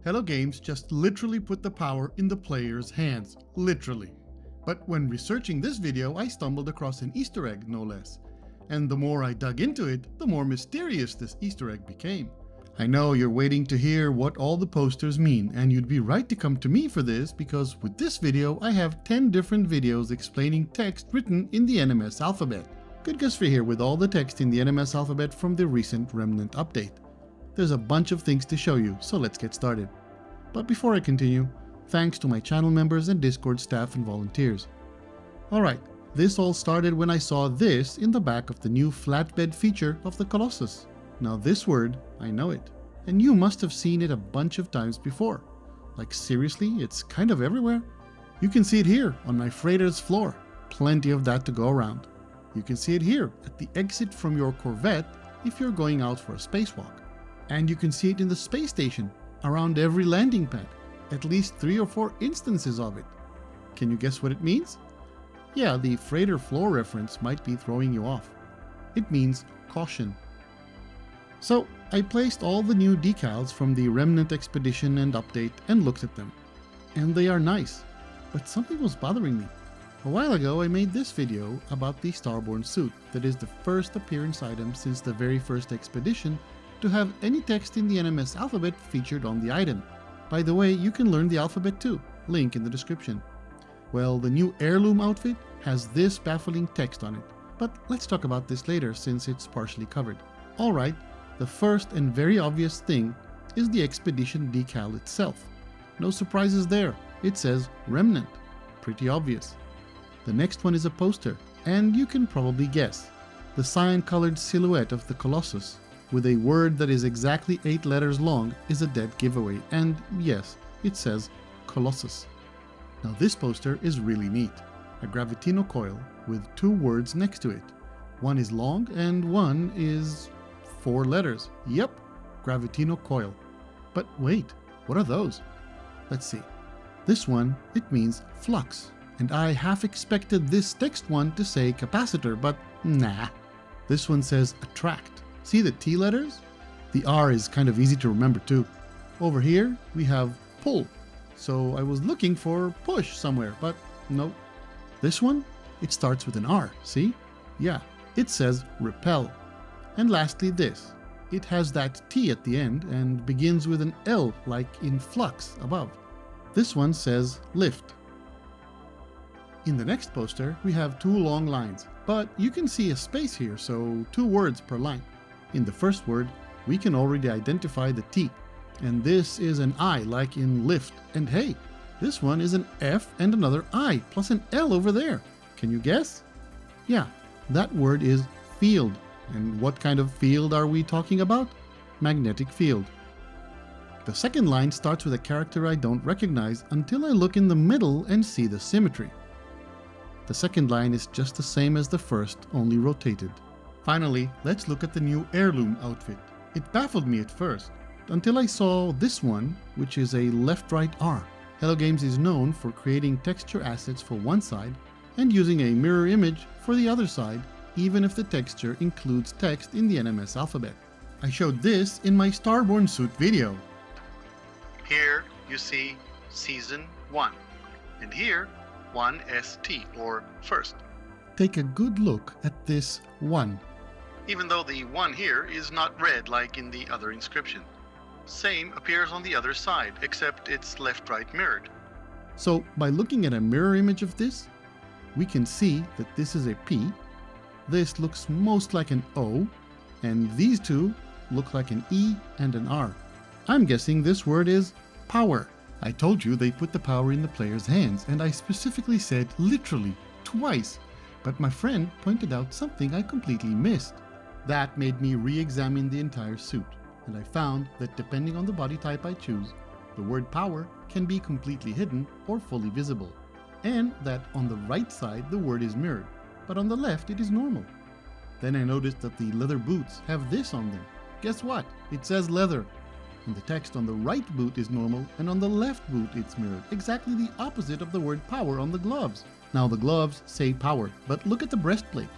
Hello Games just literally put the power in the player's hands, literally. But when researching this video, I stumbled across an Easter egg, no less. And the more I dug into it, the more mysterious this Easter egg became. I know you're waiting to hear what all the posters mean, and you'd be right to come to me for this because with this video I have 10 different videos explaining text written in the NMS alphabet. GoodGuysFree here with all the text in the NMS alphabet from the recent Remnant update. There's a bunch of things to show you, so let's get started. But before I continue, thanks to my channel members and Discord staff and volunteers. Alright, this all started when I saw this in the back of the new flatbed feature of the Colossus. Now this word, I know it, and you must have seen it a bunch of times before. Like seriously, it's kind of everywhere. You can see it here on my freighter's floor, plenty of that to go around. You can see it here at the exit from your Corvette if you're going out for a spacewalk. And you can see it in the space station, around every landing pad, at least 3 or 4 instances of it. Can you guess what it means? Yeah, the freighter floor reference might be throwing you off. It means caution. So I placed all the new decals from the Remnant expedition and update and looked at them. And they are nice, but something was bothering me. A while ago I made this video about the Starborn suit that is the first appearance item since the very first expedition to have any text in the NMS alphabet featured on the item. By the way, you can learn the alphabet too, link in the description. Well, the new heirloom outfit has this baffling text on it, but let's talk about this later since it's partially covered. Alright, the first and very obvious thing is the expedition decal itself. No surprises there, it says Remnant, pretty obvious. The next one is a poster, and you can probably guess. The cyan-colored silhouette of the Colossus with a word that is exactly 8 letters long is a dead giveaway, and yes, it says Colossus. Now this poster is really neat. A gravitino coil with 2 words next to it. One is long and one is 4 letters. Yep, gravitino coil. But wait, what are those? Let's see. This one, it means flux, and I half expected this text one to say capacitor, but nah. This one says attract. See the T letters? The R is kind of easy to remember too. Over here we have pull, so I was looking for push somewhere, but nope. This one, it starts with an R, see? Yeah, it says repel. And lastly this, it has that T at the end and begins with an L like in flux above. This one says lift. In the next poster we have 2 long lines, but you can see a space here, so 2 words per line. In the first word, we can already identify the T, and this is an I like in lift, and hey, this one is an F and another I plus an L over there. Can you guess? Yeah, that word is field, and what kind of field are we talking about? Magnetic field. The second line starts with a character I don't recognize until I look in the middle and see the symmetry. The second line is just the same as the first, only rotated. Finally, let's look at the new heirloom outfit. It baffled me at first, until I saw this one, which is a left-right R. Hello Games is known for creating texture assets for one side and using a mirror image for the other side, even if the texture includes text in the NMS alphabet. I showed this in my Starborn suit video. Here you see Season 1, and here 1ST, or first. Take a good look at this 1. Even though the 1 here is not red like in the other inscription. Same appears on the other side, except it's left-right mirrored. So by looking at a mirror image of this, we can see that this is a P, this looks most like an O, and these two look like an E and an R. I'm guessing this word is power. I told you they put the power in the player's hands, and I specifically said literally twice. But my friend pointed out something I completely missed. That made me re-examine the entire suit, and I found that depending on the body type I choose, the word power can be completely hidden or fully visible, and that on the right side the word is mirrored, but on the left it is normal. Then I noticed that the leather boots have this on them. Guess what? It says leather, and the text on the right boot is normal, and on the left boot it's mirrored, exactly the opposite of the word power on the gloves. Now the gloves say power, but look at the breastplate.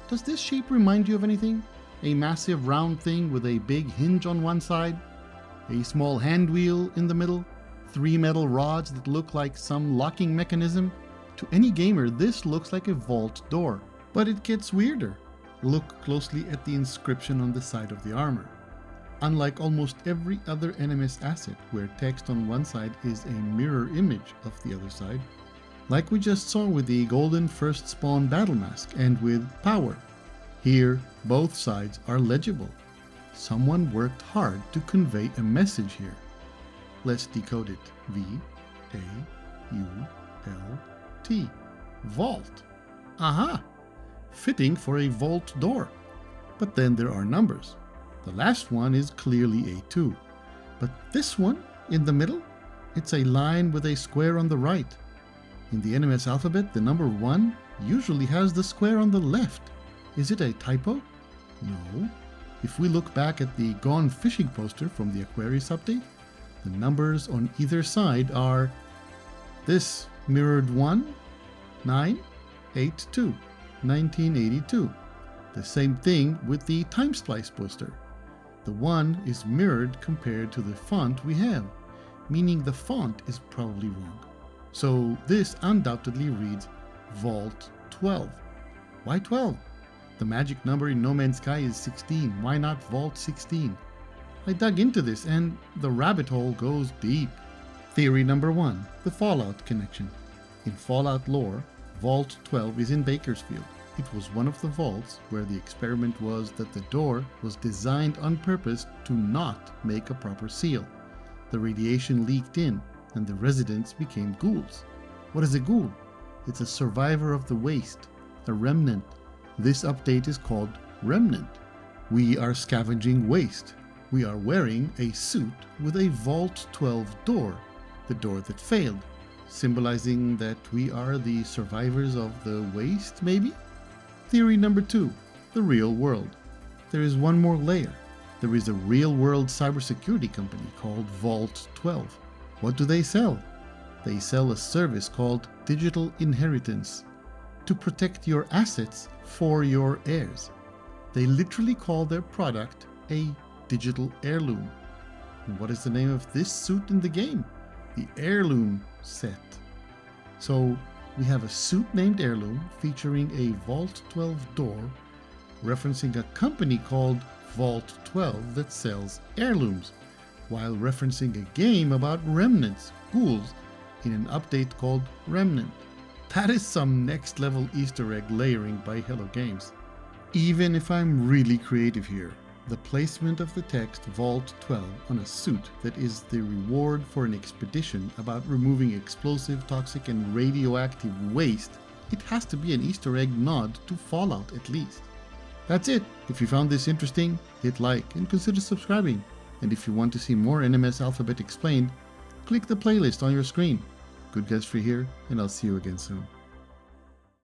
Does this shape remind you of anything? A massive round thing with a big hinge on one side? a small hand wheel in the middle, 3 metal rods that look like some locking mechanism. To any gamer, this looks like a vault door. But it gets weirder. Look closely at the inscription on the side of the armor. Unlike almost every other NMS asset, where text on one side is a mirror image of the other side, like we just saw with the golden first spawn battle mask and with power, here both sides are legible. Someone worked hard to convey a message here. Let's decode it. V-A-U-L-T. Vault. Aha! Fitting for a vault door. But then there are numbers. The last one is clearly a 2. But this one, in the middle, it's a line with a square on the right. In the NMS alphabet, the number 1 usually has the square on the left. Is it a typo? No. If we look back at the Gone Fishing poster from the Aquarius update, the numbers on either side are this mirrored 1, 9, 8, 2, 1982. The same thing with the Time Splice poster. The 1 is mirrored compared to the font we have, meaning the font is probably wrong. So this undoubtedly reads Vault 12. Why 12? The magic number in No Man's Sky is 16. Why not Vault 16? I dug into this and the rabbit hole goes deep. Theory number 1, the Fallout connection. In Fallout lore, Vault 12 is in Bakersfield. It was one of the vaults where the experiment was that the door was designed on purpose to not make a proper seal. The radiation leaked in and the residents became ghouls. What is a ghoul? It's a survivor of the waste, a remnant. This update is called Remnant. We are scavenging waste. We are wearing a suit with a Vault 12 door, the door that failed, symbolizing that we are the survivors of the waste, maybe? Theory number 2, the real world. There is one more layer. There is a real-world cybersecurity company called Vault 12. What do they sell? They sell a service called Digital Inheritance to protect your assets for your heirs. They literally call their product a digital heirloom. And what is the name of this suit in the game? The Heirloom set. So we have a suit named Heirloom featuring a Vault 12 door, referencing a company called Vault 12 that sells heirlooms, while referencing a game about remnants, ghouls, in an update called Remnant. That is some next level Easter egg layering by Hello Games. Even if I'm really creative here, the placement of the text Vault 12 on a suit that is the reward for an expedition about removing explosive, toxic, and radioactive waste, it has to be an Easter egg nod to Fallout at least. That's it. If you found this interesting, hit like and consider subscribing. And if you want to see more NMS Alphabet explained, click the playlist on your screen. GoodGuysFree here, and I'll see you again soon.